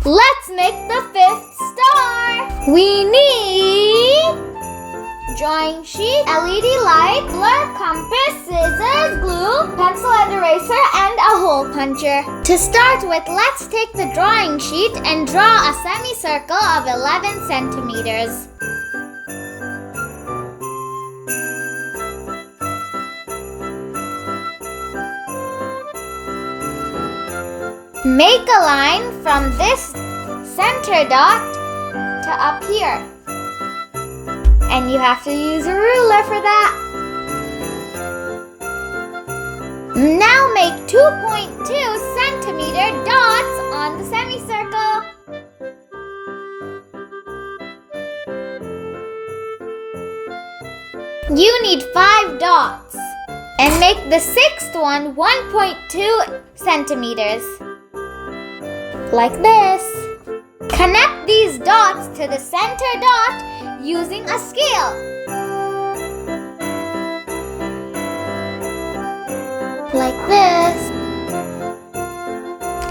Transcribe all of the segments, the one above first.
Let's make the 5th star. We need drawing sheet, LED light, blur, compass, scissors, glue, pencil and eraser, and a hole puncher. To start with, let's take the drawing sheet and draw a semicircle of 11 centimeters. Make a line from this center dot to up here. And you have to use a ruler for that. Now make 2.2 centimeter dots on the semicircle. You need 5 dots. And make the 6th one 1.2 centimeters. Like this. Connect these dots to the center dot using a scale. Like this.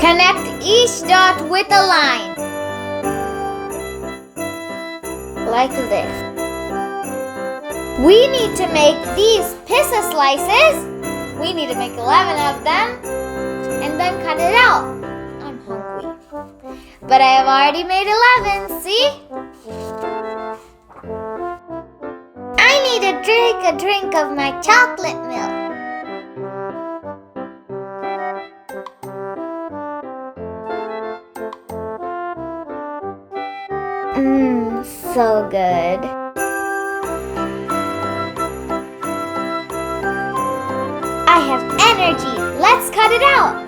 Connect each dot with a line. Like this. We need to make these pizza slices. We need to make 11 of them and then cut it out. I'm hungry. But I have already made 11, see? I need to drink a drink of my chocolate milk. So good. I have energy. Let's cut it out.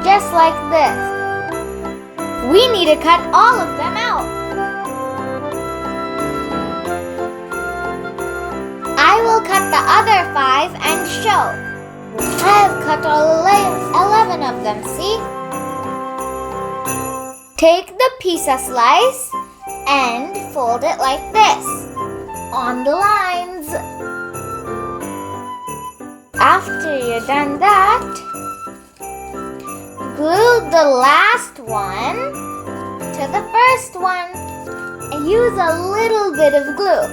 Just like this. We need to cut all of them out. I will cut the other 5 and show. I have cut all 11 of them, see? Take the pizza slice and fold it like this on the lines. After you're done that, glue the last one to the first one and use a little bit of glue.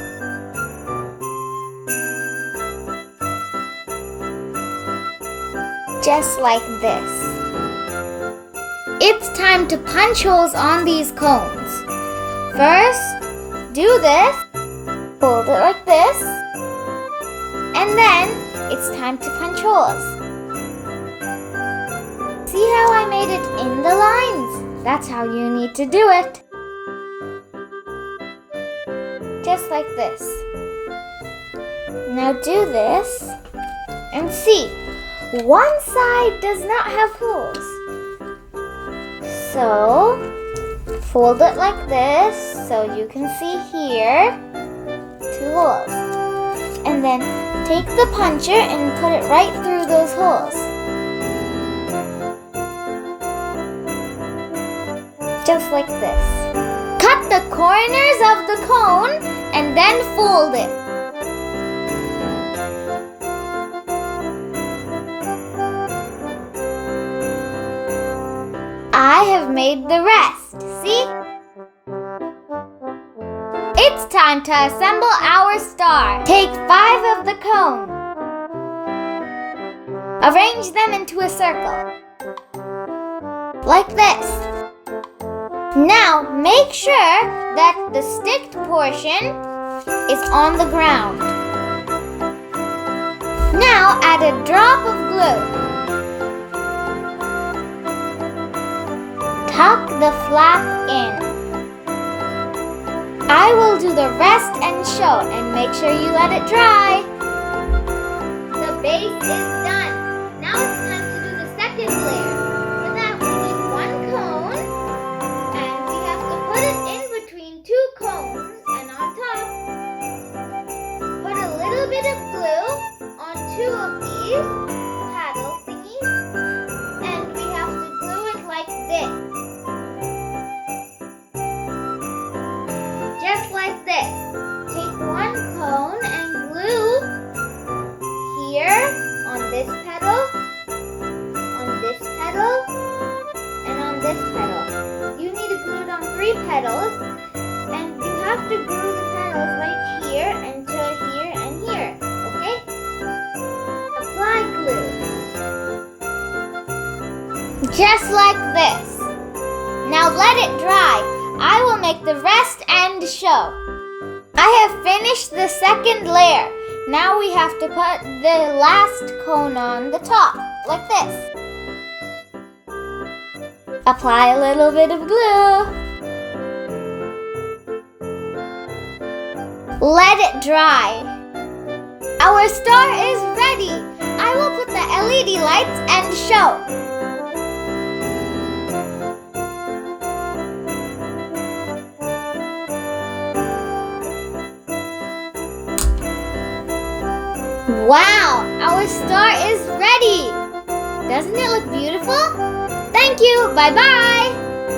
Just like this. It's time to punch holes on these cones. First, do this, fold it like this, and then it's time to punch holes. See how I made it in the lines? That's how you need to do it. Just like this. Now do this and see. One side does not have holes. So, fold it like this so you can see here 2 holes. And then take the puncher and put it right through those holes. Just like this. Cut the corners of the cone and then fold it. I have made the rest, see? It's time to assemble our star. Take 5 of the cone. Arrange them into a circle. Like this. Now make sure that the sticked portion is on the ground. Now add a drop of glue. Tuck the flap in. I will do the rest and show, and make sure you let it dry. The base is done. Now it's time to do the second layer. For that we need 1 cone, and we have to put it in between 2 cones, and on top, put a little bit of glue on 2 of these paddle thingies, and we have to glue it like this. Just like this. Take 1 cone and glue here on this petal, and this petal. You need to glue it on 3 petals, and you have to glue the petals right here and to here and here, okay? Apply glue. Just like this. Now let it dry. I will make the rest and show. I have finished the second layer. Now we have to put the last cone on the top, like this. Apply a little bit of glue. Let it dry. Our star is ready. I will put the LED lights and show. Wow, our star is ready! Doesn't it look beautiful? Thank you, bye-bye!